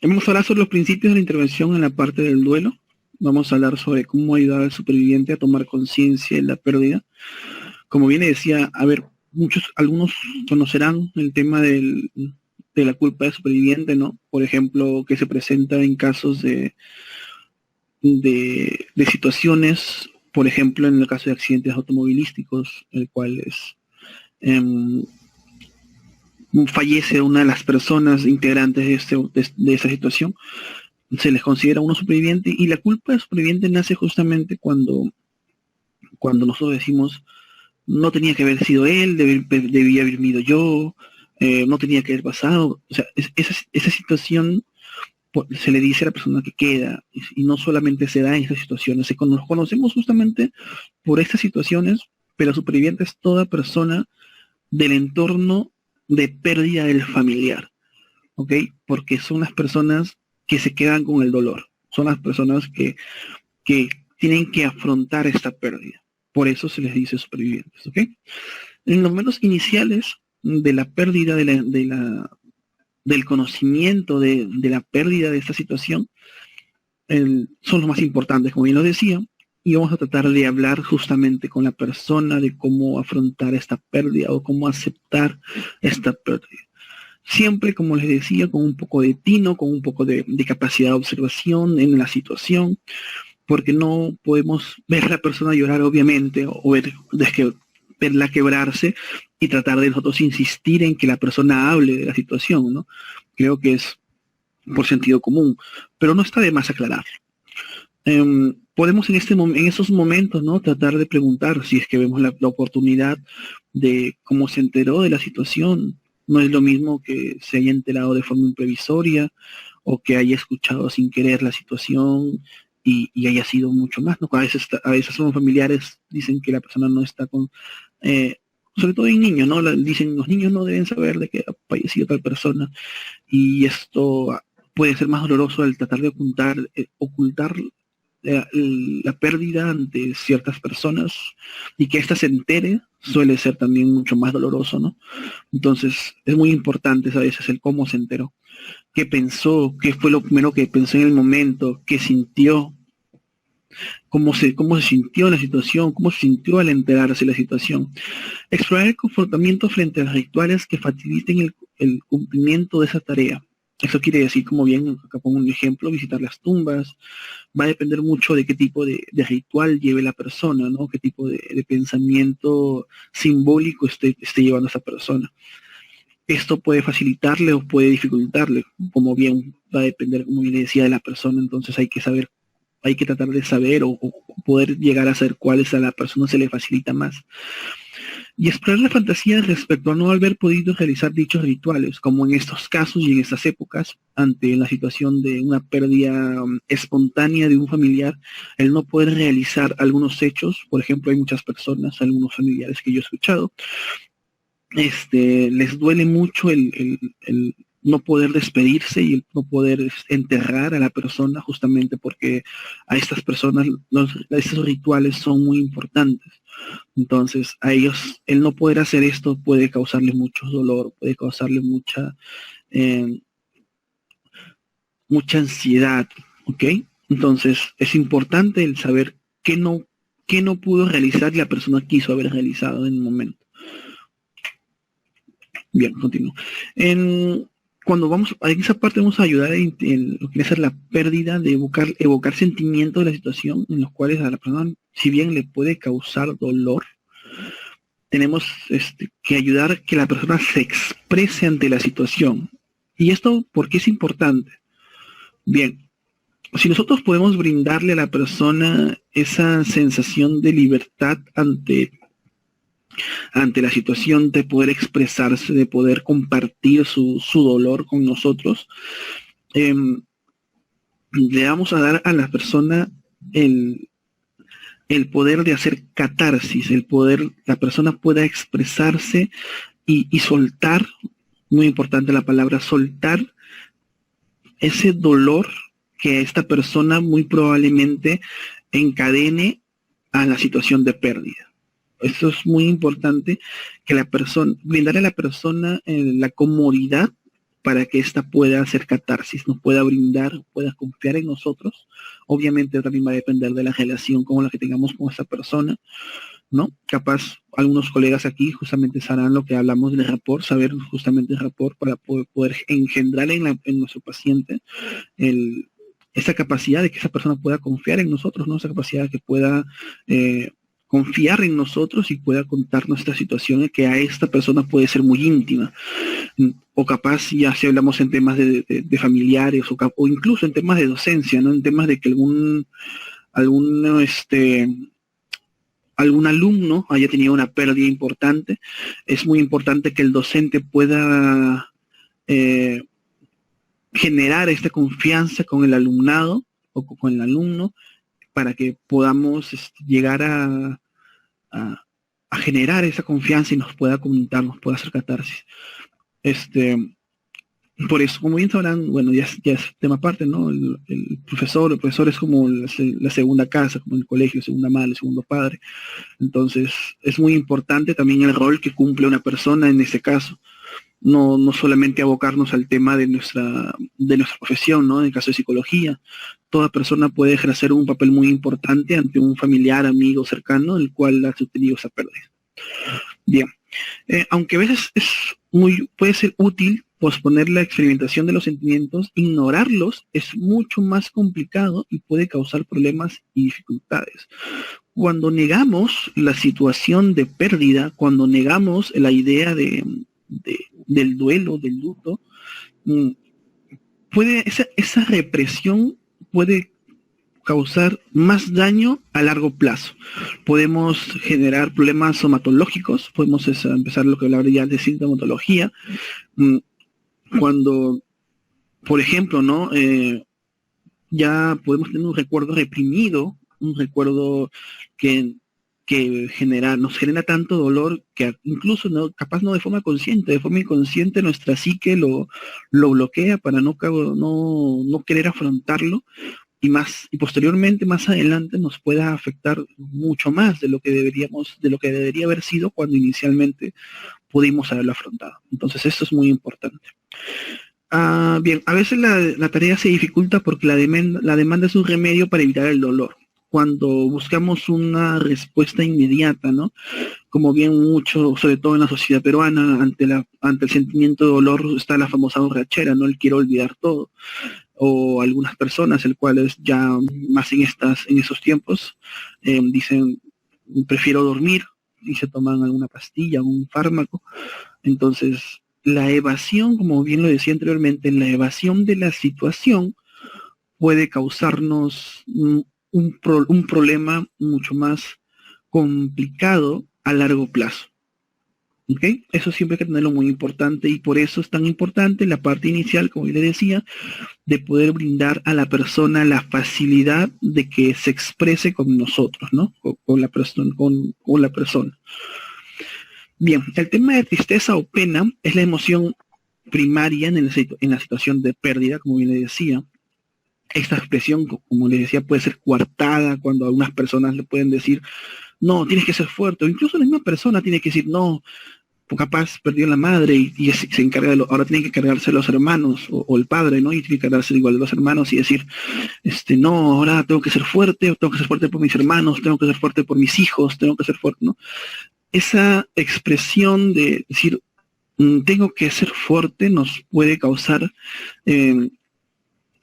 Vamos a hablar sobre los principios de la intervención en la parte del duelo. Vamos a hablar sobre cómo ayudar al superviviente a tomar conciencia de la pérdida. Como bien le decía, a ver, algunos conocerán el tema de la culpa del superviviente, ¿no? Por ejemplo, que se presenta en casos de situaciones, por ejemplo, en el caso de accidentes automovilísticos, el cual es fallece una de las personas integrantes de esa situación, se les considera uno superviviente, y la culpa del superviviente nace justamente cuando nosotros decimos no tenía que haber sido él, debía haber venido yo, no tenía que haber pasado. O sea, esa situación se le dice a la persona que queda, y no solamente se da en esas situaciones, nos conocemos justamente por estas situaciones, pero superviviente es toda persona del entorno de pérdida del familiar, ¿ok? Porque son las personas que se quedan con el dolor, son las personas que tienen que afrontar esta pérdida. Por eso se les dice supervivientes, ¿ok? En los momentos iniciales de la pérdida del conocimiento de la pérdida de esta situación, son los más importantes, como bien lo decía, y vamos a tratar de hablar justamente con la persona de cómo afrontar esta pérdida o cómo aceptar esta pérdida. Siempre, como les decía, con un poco de tino, con un poco de capacidad de observación en la situación, porque no podemos ver a la persona llorar, obviamente, o verla quebrarse y tratar de nosotros insistir en que la persona hable de la situación, ¿no? Creo que es por sentido común, pero no está de más aclarar. Podemos en esos momentos, ¿no?, tratar de preguntar, si es que vemos la oportunidad, de cómo se enteró de la situación. No es lo mismo que se haya enterado de forma imprevisoria o que haya escuchado sin querer la situación y haya sido mucho más, ¿no? A veces son familiares, dicen que la persona no está con, eh, sobre todo en niños, ¿no? Dicen, los niños no deben saber de que ha fallecido tal persona, y esto puede ser más doloroso al tratar de ocultar la pérdida ante ciertas personas, y que ésta se entere suele ser también mucho más doloroso, ¿no? Entonces es muy importante a veces el cómo se enteró, qué pensó, qué fue lo primero que pensó en el momento, qué sintió, cómo se sintió en la situación, cómo se sintió al enterarse de la situación. Explorar el comportamiento frente a los rituales que faciliten el cumplimiento de esa tarea. Eso quiere decir, como bien acá pongo un ejemplo, visitar las tumbas. Va a depender mucho de qué tipo de ritual lleve la persona, ¿no? Qué tipo de pensamiento simbólico esté llevando esa persona. Esto puede facilitarle o puede dificultarle, como bien va a depender, como bien decía, de la persona. Entonces hay que tratar de saber o poder llegar a saber cuál es a la persona se le facilita más. Y explorar la fantasía respecto a no haber podido realizar dichos rituales, como en estos casos y en estas épocas, ante la situación de una pérdida espontánea de un familiar, el no poder realizar algunos hechos. Por ejemplo, hay muchas personas, algunos familiares que yo he escuchado, les duele mucho el no poder despedirse y el no poder enterrar a la persona, justamente porque a estas personas estos rituales son muy importantes. Entonces, a ellos, el no poder hacer esto puede causarle mucho dolor, puede causarle eh, mucha ansiedad, ¿ok? Entonces, es importante el saber qué no pudo realizar y la persona quiso haber realizado en el momento. Bien, continúo. Cuando en esa parte vamos a ayudar en lo que es la pérdida, de evocar sentimientos de la situación en los cuales a la persona, si bien le puede causar dolor, tenemos que ayudar a que la persona se exprese ante la situación. ¿Y esto por qué es importante? Bien, si nosotros podemos brindarle a la persona esa sensación de libertad ante la situación, de poder expresarse, de poder compartir su dolor con nosotros, eh, le vamos a dar a la persona el poder de hacer catarsis, la persona pueda expresarse y soltar, muy importante la palabra soltar, ese dolor que esta persona muy probablemente encadene a la situación de pérdida. Esto es muy importante, que brindarle a la persona la comodidad para que ésta pueda hacer catarsis, nos pueda brindar, pueda confiar en nosotros. Obviamente también va a depender de la relación con la que tengamos con esa persona, ¿no? Capaz algunos colegas aquí justamente sabrán lo que hablamos del rapport, saber justamente el rapport para poder engendrar en nuestro paciente esa capacidad de que esa persona pueda confiar en nosotros, ¿no? Esa capacidad de que pueda confiar en nosotros y pueda contar nuestra situación, que a esta persona puede ser muy íntima. O capaz, ya si hablamos en temas de familiares o incluso en temas de docencia, ¿no? En temas de que algún alumno haya tenido una pérdida importante, es muy importante que el docente pueda generar esta confianza con el alumnado o con el alumno para que podamos llegar a generar esa confianza y nos pueda comentar, nos pueda hacer catarsis. Por eso, como bien sabrán, bueno, ya es tema aparte, ¿no? El profesor es como la segunda casa, como el colegio, segunda madre, segundo padre. Entonces, es muy importante también el rol que cumple una persona en este caso. No solamente abocarnos al tema de nuestra profesión, ¿no? En el caso de psicología, toda persona puede ejercer un papel muy importante ante un familiar, amigo, cercano, el cual ha tenido esa pérdida. Bien, aunque a veces puede ser útil posponer la experimentación de los sentimientos, ignorarlos es mucho más complicado y puede causar problemas y dificultades. Cuando negamos la situación de pérdida, cuando negamos la idea del duelo, del luto, esa represión puede causar más daño a largo plazo. Podemos generar problemas somatológicos, podemos empezar lo que hablaba ya de sintomatología, cuando, por ejemplo, ¿no? Ya podemos tener un recuerdo reprimido, un recuerdo que nos genera tanto dolor que incluso capaz no de forma consciente, de forma inconsciente nuestra psique lo bloquea para no querer afrontarlo y posteriormente, más adelante, nos pueda afectar mucho más de lo que debería haber sido cuando inicialmente pudimos haberlo afrontado. Entonces esto es muy importante. Bien, a veces la tarea se dificulta porque la demanda es un remedio para evitar el dolor. Cuando buscamos una respuesta inmediata, ¿no? Como bien mucho, sobre todo en la sociedad peruana, ante el sentimiento de dolor está la famosa borrachera, ¿no? El quiero olvidar todo. O algunas personas, el cual es ya más en esos tiempos, dicen, prefiero dormir, y se toman alguna pastilla, un fármaco. Entonces, la evasión, como bien lo decía anteriormente, la evasión de la situación puede causarnos un problema mucho más complicado a largo plazo. ¿Ok? Eso siempre hay que tenerlo muy importante y por eso es tan importante la parte inicial, como yo le decía, de poder brindar a la persona la facilidad de que se exprese con nosotros, ¿no? Con la persona. Bien, el tema de tristeza o pena es la emoción primaria en la situación de pérdida, como bien le decía. Esta expresión, como les decía, puede ser coartada cuando algunas personas le pueden decir, no, tienes que ser fuerte, o incluso la misma persona tiene que decir, no, capaz perdió la madre y se encarga ahora tienen que cargarse los hermanos o el padre, ¿no? Y tiene que cargarse igual de los hermanos y decir, no, ahora tengo que ser fuerte por mis hermanos, tengo que ser fuerte por mis hijos, tengo que ser fuerte, ¿no? Esa expresión de decir, tengo que ser fuerte, nos puede causar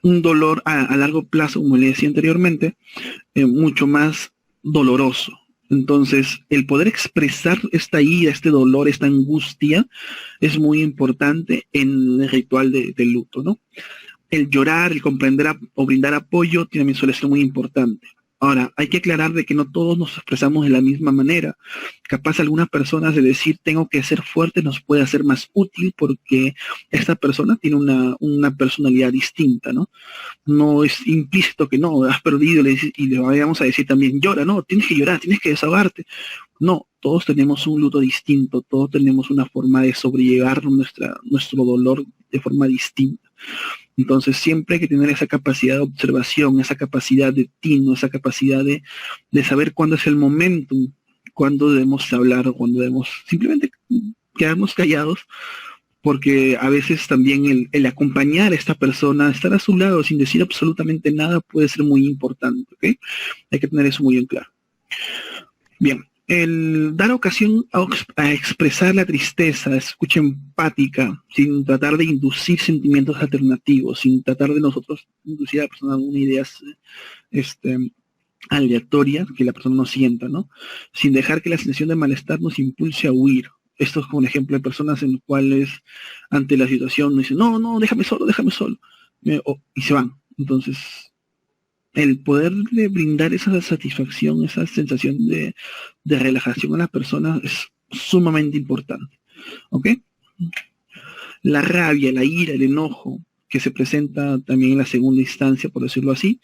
un dolor a largo plazo, como le decía anteriormente, mucho más doloroso. Entonces, el poder expresar esta ira, este dolor, esta angustia, es muy importante en el ritual del luto, ¿no? El llorar, el comprender o brindar apoyo también suele ser muy importante. Ahora, hay que aclarar de que no todos nos expresamos de la misma manera. Capaz algunas personas de decir tengo que ser fuerte nos puede hacer más útil porque esta persona tiene una personalidad distinta, ¿no? No es implícito que no, has perdido y le vayamos a decir también llora, no, tienes que llorar, tienes que desahogarte. No, todos tenemos un luto distinto, todos tenemos una forma de sobrellevar nuestro dolor de forma distinta. Entonces siempre hay que tener esa capacidad de observación, esa capacidad de tino, esa capacidad de saber cuándo es el momento, cuándo debemos hablar o cuándo debemos simplemente quedarnos callados porque a veces también el acompañar a esta persona, estar a su lado sin decir absolutamente nada puede ser muy importante, ¿ok? Hay que tener eso muy en claro. Bien, el dar ocasión a expresar la tristeza, escucha empática, sin tratar de inducir sentimientos alternativos, sin tratar de nosotros inducir a la persona alguna idea este, aleatoria que la persona no sienta, ¿no? Sin dejar que la sensación de malestar nos impulse a huir. Esto es como un ejemplo de personas en las cuales ante la situación dicen, no, no, déjame solo, y se van. Entonces, el poderle brindar esa satisfacción, esa sensación de relajación a las personas es sumamente importante. ¿Ok? La rabia, la ira, el enojo, que se presenta también en la segunda instancia, por decirlo así,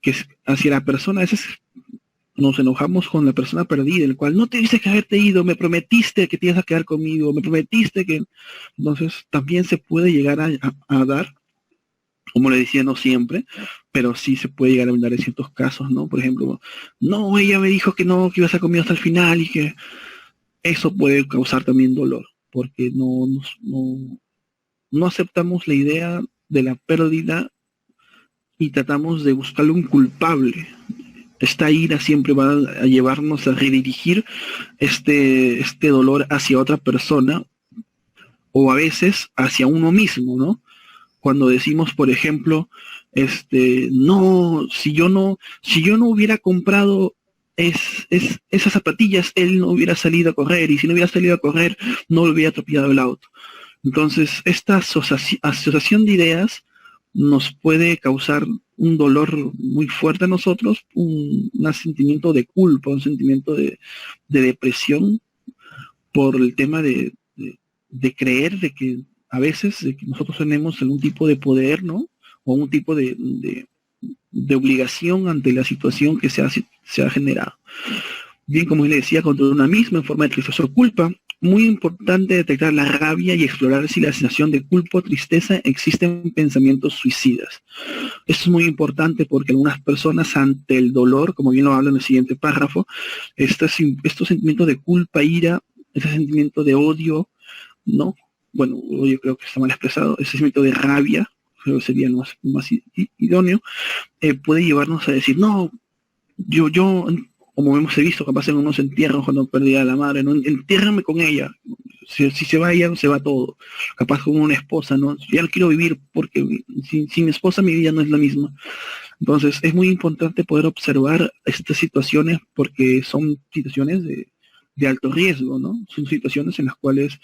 que es hacia la persona, a veces nos enojamos con la persona perdida, el cual no te dice que haberte ido, me prometiste que te ibas a quedar conmigo, me prometiste que... Entonces también se puede llegar a dar, como le decía, no siempre, pero sí se puede llegar a dar en ciertos casos, ¿no? Por ejemplo, no, ella me dijo que no, que iba a estar conmigo hasta el final y que eso puede causar también dolor, porque no aceptamos la idea de la pérdida y tratamos de buscarle un culpable. Esta ira siempre va a llevarnos a redirigir este dolor hacia otra persona o a veces hacia uno mismo, ¿no? Cuando decimos, por ejemplo, no, si yo no hubiera comprado esas zapatillas, él no hubiera salido a correr, y si no hubiera salido a correr, no le hubiera atropellado el auto. Entonces, esta asociación de ideas nos puede causar un dolor muy fuerte a nosotros, un sentimiento de culpa, un sentimiento de depresión por el tema de creer de que a veces de que nosotros tenemos algún tipo de poder, ¿no? O un tipo de obligación ante la situación que se ha generado. Bien, como le decía, contra una misma en forma de tristeza o culpa, muy importante detectar la rabia y explorar si la sensación de culpa o tristeza existen pensamientos suicidas. Esto es muy importante porque algunas personas ante el dolor, como bien lo habla en el siguiente párrafo, estos sentimientos de culpa, ira, ese sentimiento de odio, ¿no? Bueno, yo creo que está mal expresado, ese sentimiento de rabia, creo que sería más idóneo, puede llevarnos a decir, no, yo, como hemos visto, capaz en unos entierros cuando perdía a la madre, ¿no? Entiérrame con ella, si se va ella, se va todo, capaz como una esposa, ¿no? Ya no quiero vivir porque sin mi esposa mi vida no es la misma. Entonces es muy importante poder observar estas situaciones porque son situaciones de alto riesgo, ¿no? Son situaciones en las cuales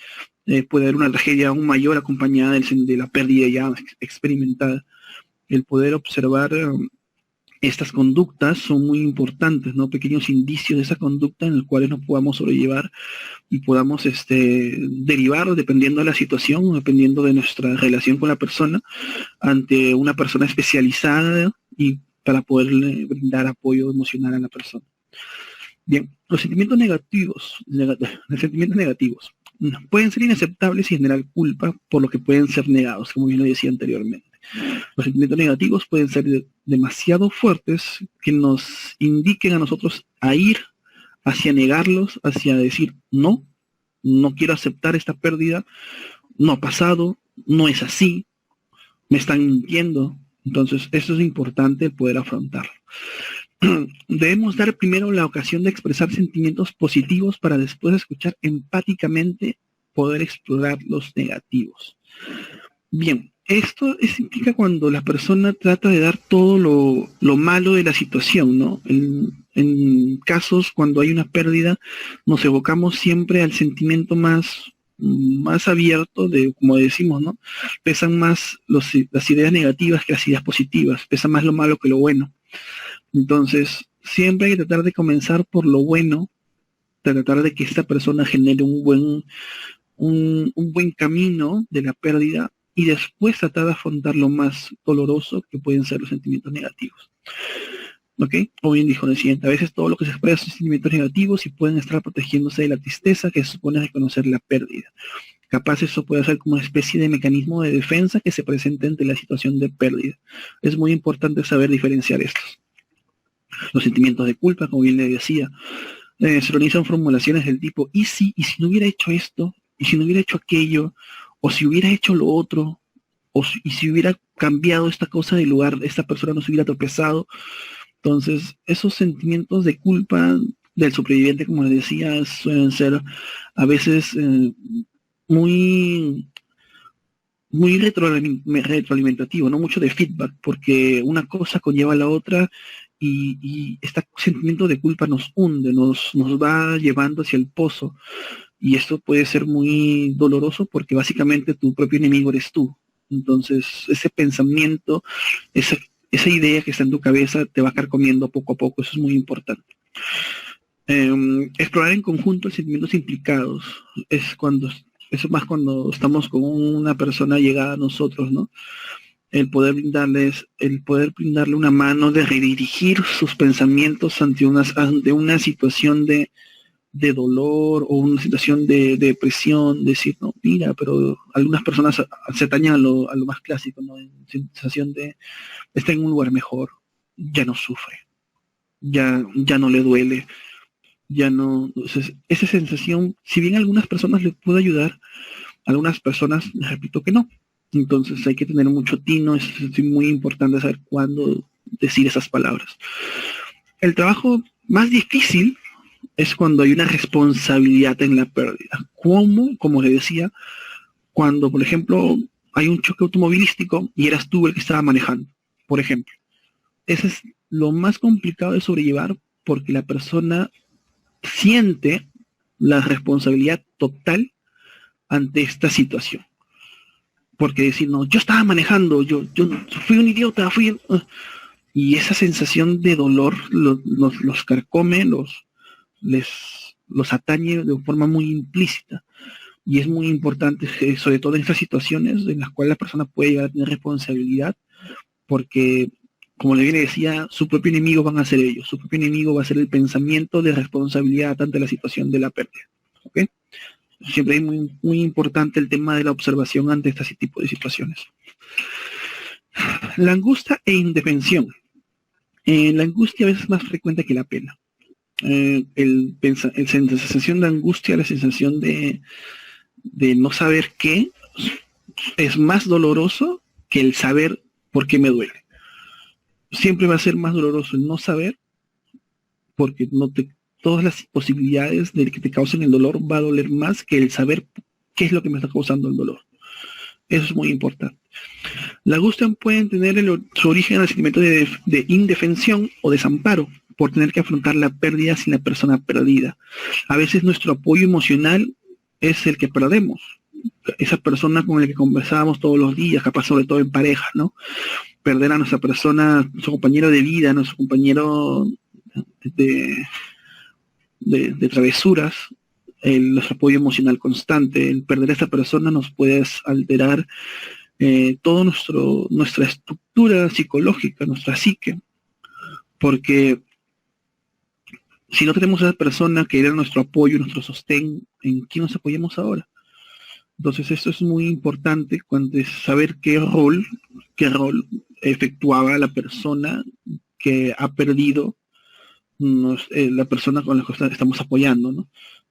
puede haber una tragedia aún mayor acompañada de la pérdida ya experimentada. El poder observar estas conductas son muy importantes, ¿no? Pequeños indicios de esa conducta en los cuales nos podamos sobrellevar y podamos derivar dependiendo de la situación, dependiendo de nuestra relación con la persona, ante una persona especializada y para poderle brindar apoyo emocional a la persona. Bien, los sentimientos negativos pueden ser inaceptables y generar culpa, por lo que pueden ser negados, como bien lo decía anteriormente. Los sentimientos negativos pueden ser demasiado fuertes que nos indiquen a nosotros a ir hacia negarlos, hacia decir no, no quiero aceptar esta pérdida, no ha pasado, no es así, me están mintiendo. Entonces, eso es importante poder afrontarlo. Debemos dar primero la ocasión de expresar sentimientos positivos para después escuchar empáticamente poder explorar los negativos. Bien, esto implica cuando la persona trata de dar todo lo malo de la situación, ¿no? En casos cuando hay una pérdida, nos evocamos siempre al sentimiento más abierto de, como decimos, ¿no? Pesan más las ideas negativas que las ideas positivas, pesa más lo malo que lo bueno. Entonces, siempre hay que tratar de comenzar por lo bueno, tratar de que esta persona genere un buen camino de la pérdida y después tratar de afrontar lo más doloroso que pueden ser los sentimientos negativos. ¿Ok? O bien dijo el siguiente, a veces todo lo que se expresa son sentimientos negativos y pueden estar protegiéndose de la tristeza que supone reconocer la pérdida. Capaz eso puede ser como una especie de mecanismo de defensa que se presenta ante la situación de pérdida. Es muy importante saber diferenciar estos. Los sentimientos de culpa, como bien le decía, se organizan formulaciones del tipo, y si no hubiera hecho esto, y si no hubiera hecho aquello, o si hubiera hecho lo otro, y si hubiera cambiado esta cosa de lugar, esta persona no se hubiera tropezado. Entonces, esos sentimientos de culpa del superviviente, como les decía, suelen ser a veces muy muy retroalimentativo, no mucho de feedback, porque una cosa conlleva a la otra y este sentimiento de culpa nos hunde, nos va llevando hacia el pozo, y esto puede ser muy doloroso porque básicamente tu propio enemigo eres tú. Entonces, ese pensamiento, esa idea que está en tu cabeza te va a carcomiendo poco a poco, eso es muy importante. Explorar en conjunto los sentimientos implicados eso más cuando estamos con una persona llegada a nosotros, ¿no? El poder brindarle una mano de redirigir sus pensamientos ante una situación de dolor o una situación de depresión, decir, no, mira, pero algunas personas se atañan a lo más clásico, ¿no? En sensación de está en un lugar mejor, ya no sufre, ya no le duele, ya no. Entonces, esa sensación, si bien a algunas personas les puede ayudar, a algunas personas les repito que no. Entonces hay que tener mucho tino, es muy importante saber cuándo decir esas palabras. El trabajo más difícil es cuando hay una responsabilidad en la pérdida. Como le decía, cuando, por ejemplo, hay un choque automovilístico y eras tú el que estaba manejando, por ejemplo. Eso es lo más complicado de sobrellevar porque la persona siente la responsabilidad total ante esta situación. Porque decir, no, yo estaba manejando, yo fui un idiota, y esa sensación de dolor los carcome, los atañe de forma muy implícita. Y es muy importante, sobre todo en estas situaciones en las cuales la persona puede llegar a tener responsabilidad, porque como le viene decía, su propio enemigo van a ser ellos, su propio enemigo va a ser el pensamiento de responsabilidad ante la situación de la pérdida. ¿Okay? Siempre es muy, muy importante el tema de la observación ante este tipo de situaciones. La angustia e indefensión. La angustia a veces es más frecuente que la pena. La sensación de angustia, la sensación de no saber qué, es más doloroso que el saber por qué me duele. Siempre va a ser más doloroso el no saber, porque todas las posibilidades de que te causen el dolor va a doler más que el saber qué es lo que me está causando el dolor. Eso es muy importante. La angustia puede tener su origen en el sentimiento de indefensión o desamparo por tener que afrontar la pérdida sin la persona perdida. A veces nuestro apoyo emocional es el que perdemos. Esa persona con la que conversábamos todos los días, capaz sobre todo en pareja, ¿no? Perder a nuestra persona, nuestro compañero de vida, nuestro compañero de travesuras, nuestro apoyo emocional constante, el perder a esta persona nos puede alterar toda nuestra estructura psicológica, nuestra psique, porque si no tenemos a esa persona que era nuestro apoyo, nuestro sostén, ¿en quién nos apoyamos ahora? Entonces esto es muy importante cuando es saber qué rol efectuaba la persona que ha perdido la persona con la que estamos apoyando, ¿no?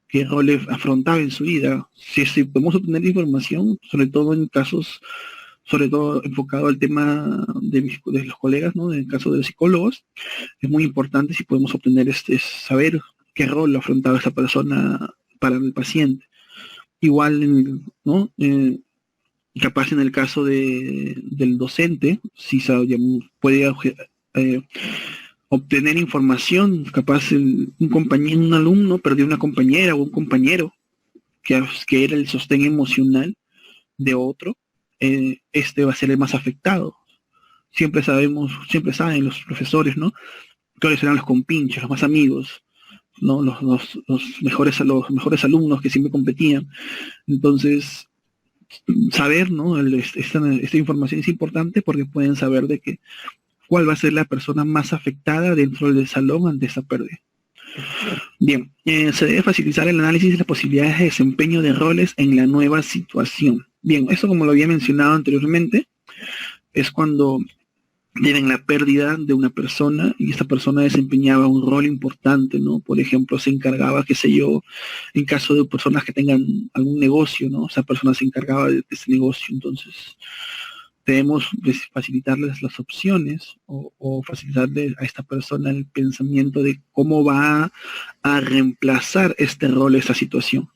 Qué rol afrontaba en su vida. Si podemos obtener información, sobre todo en casos, sobre todo enfocado al tema de los colegas, ¿no? En el caso de los psicólogos, es muy importante si podemos obtener saber qué rol afrontaba esa persona para el paciente. Igual, ¿no? Capaz en el caso del docente, si puede obtener información, capaz un alumno perdió una compañera o un compañero que era el sostén emocional de otro, este va a ser el más afectado. Siempre saben los profesores, ¿no? Cuáles serán los compinches, los más amigos, ¿no? Los mejores alumnos que siempre competían. Entonces, saber, ¿no? Esta información es importante porque pueden saber de que cuál va a ser la persona más afectada dentro del salón ante esta pérdida. Bien, se debe facilitar el análisis de las posibilidades de desempeño de roles en la nueva situación. Bien, esto como lo había mencionado anteriormente, es cuando tienen la pérdida de una persona y esta persona desempeñaba un rol importante, ¿no? Por ejemplo, se encargaba, qué sé yo, en caso de personas que tengan algún negocio, ¿no? Esa persona se encargaba de ese negocio, entonces debemos facilitarles las opciones o facilitarle a esta persona el pensamiento de cómo va a reemplazar este rol, esta situación.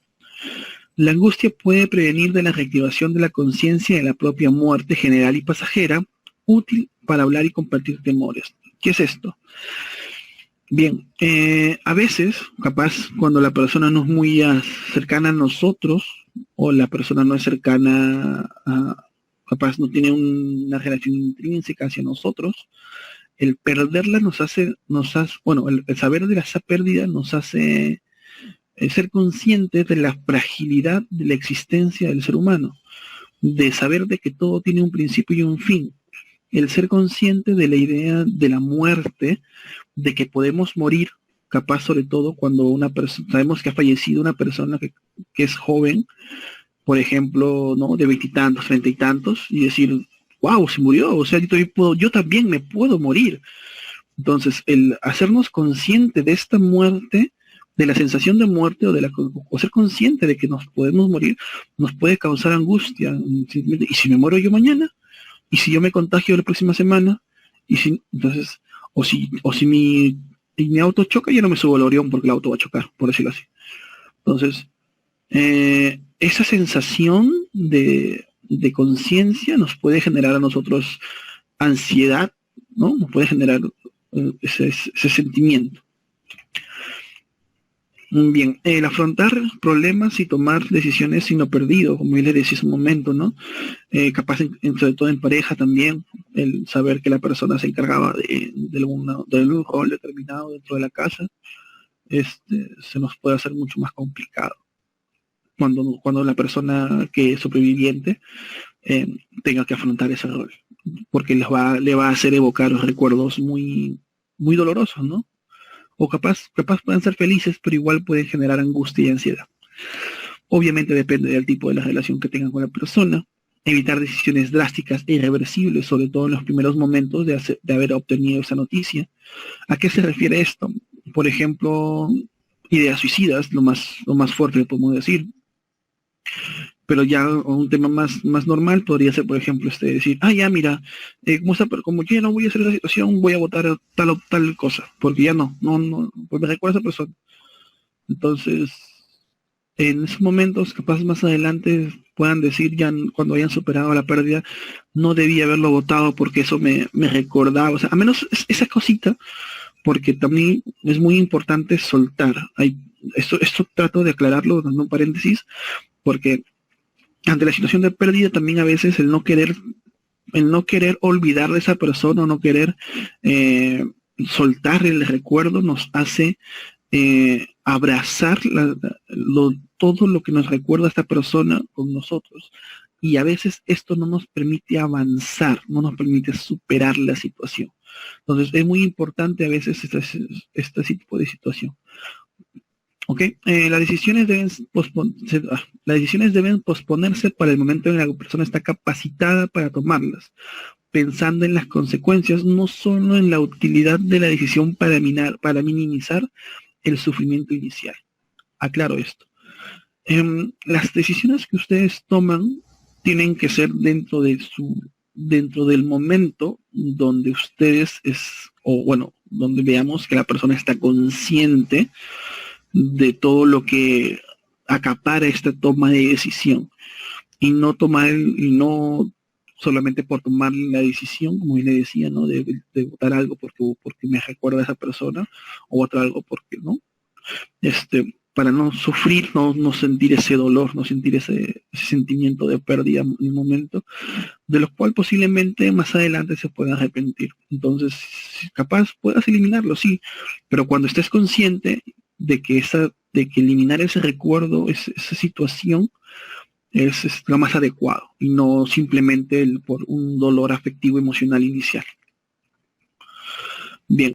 La angustia puede prevenir de la reactivación de la conciencia de la propia muerte general y pasajera, útil para hablar y compartir temores. ¿Qué es esto? Bien, a veces, capaz, cuando la persona no es muy cercana a nosotros, o la persona no es cercana a, capaz no tiene una relación intrínseca hacia nosotros, el perderla bueno, el saber de esa pérdida nos hace ser conscientes de la fragilidad de la existencia del ser humano, de saber de que todo tiene un principio y un fin, el ser consciente de la idea de la muerte, de que podemos morir, capaz sobre todo cuando una persona, sabemos que ha fallecido una persona que es joven, por ejemplo, ¿no? De 20 y tantos, 30 y tantos, y decir, wow, se murió, o sea, yo también me puedo morir. Entonces, el hacernos consciente de esta muerte, de la sensación de muerte o ser consciente de que nos podemos morir, nos puede causar angustia. ¿Y si me muero yo mañana? ¿Y si yo me contagio la próxima semana? Y si, entonces, o si mi auto choca, yo no me subo al Orión porque el auto va a chocar, por decirlo así. Entonces, esa sensación de conciencia nos puede generar a nosotros ansiedad, ¿no? Nos puede generar ese sentimiento. Bien, el afrontar problemas y tomar decisiones sin lo perdido, como yo les decía hace un momento, ¿no? Capaz, sobre todo en pareja también, el saber que la persona se encargaba de algún rol determinado dentro de la casa, se nos puede hacer mucho más complicado. Cuando la persona que es sobreviviente tenga que afrontar ese rol, porque le va a hacer evocar recuerdos muy, muy dolorosos, ¿no? O capaz pueden ser felices, pero igual pueden generar angustia y ansiedad. Obviamente depende del tipo de la relación que tengan con la persona. Evitar decisiones drásticas e irreversibles, sobre todo en los primeros momentos de haber obtenido esa noticia. ¿A qué se refiere esto? Por ejemplo, ideas suicidas, lo más fuerte que podemos decir. Pero ya un tema más normal podría ser, por ejemplo, decir, ya mira, como yo ya no voy a hacer esa situación, voy a votar tal o tal cosa, porque ya no, pues me recuerda a esa persona. Entonces, en esos momentos, capaz más adelante puedan decir, ya cuando hayan superado la pérdida, no debía haberlo votado porque eso me recordaba, o sea, a menos esa cosita, porque también es muy importante soltar. Esto trato de aclararlo, dando un paréntesis, porque ante la situación de pérdida también a veces el no querer olvidar de esa persona o no querer soltar el recuerdo nos hace abrazar todo lo que nos recuerda a esta persona con nosotros, y a veces esto no nos permite avanzar, no nos permite superar la situación. Entonces es muy importante a veces este tipo de situación. ¿Ok? Las decisiones deben posponerse para el momento en que la persona está capacitada para tomarlas, pensando en las consecuencias, no solo en la utilidad de la decisión para minimizar el sufrimiento inicial. Aclaro esto. Las decisiones que ustedes toman tienen que ser dentro del momento donde ustedes donde veamos que la persona está consciente de todo lo que acapara esta toma de decisión, y no solamente por tomar la decisión, como yo le decía, ¿no? De votar algo porque me recuerda a esa persona, o votar algo porque no, para no sufrir, no sentir ese dolor, no sentir ese sentimiento de pérdida en el momento, de lo cual posiblemente más adelante se pueda arrepentir. Entonces, capaz puedas eliminarlo, sí, pero cuando estés consciente de que eliminar ese recuerdo, esa situación, es lo más adecuado, y no simplemente por un dolor afectivo emocional inicial.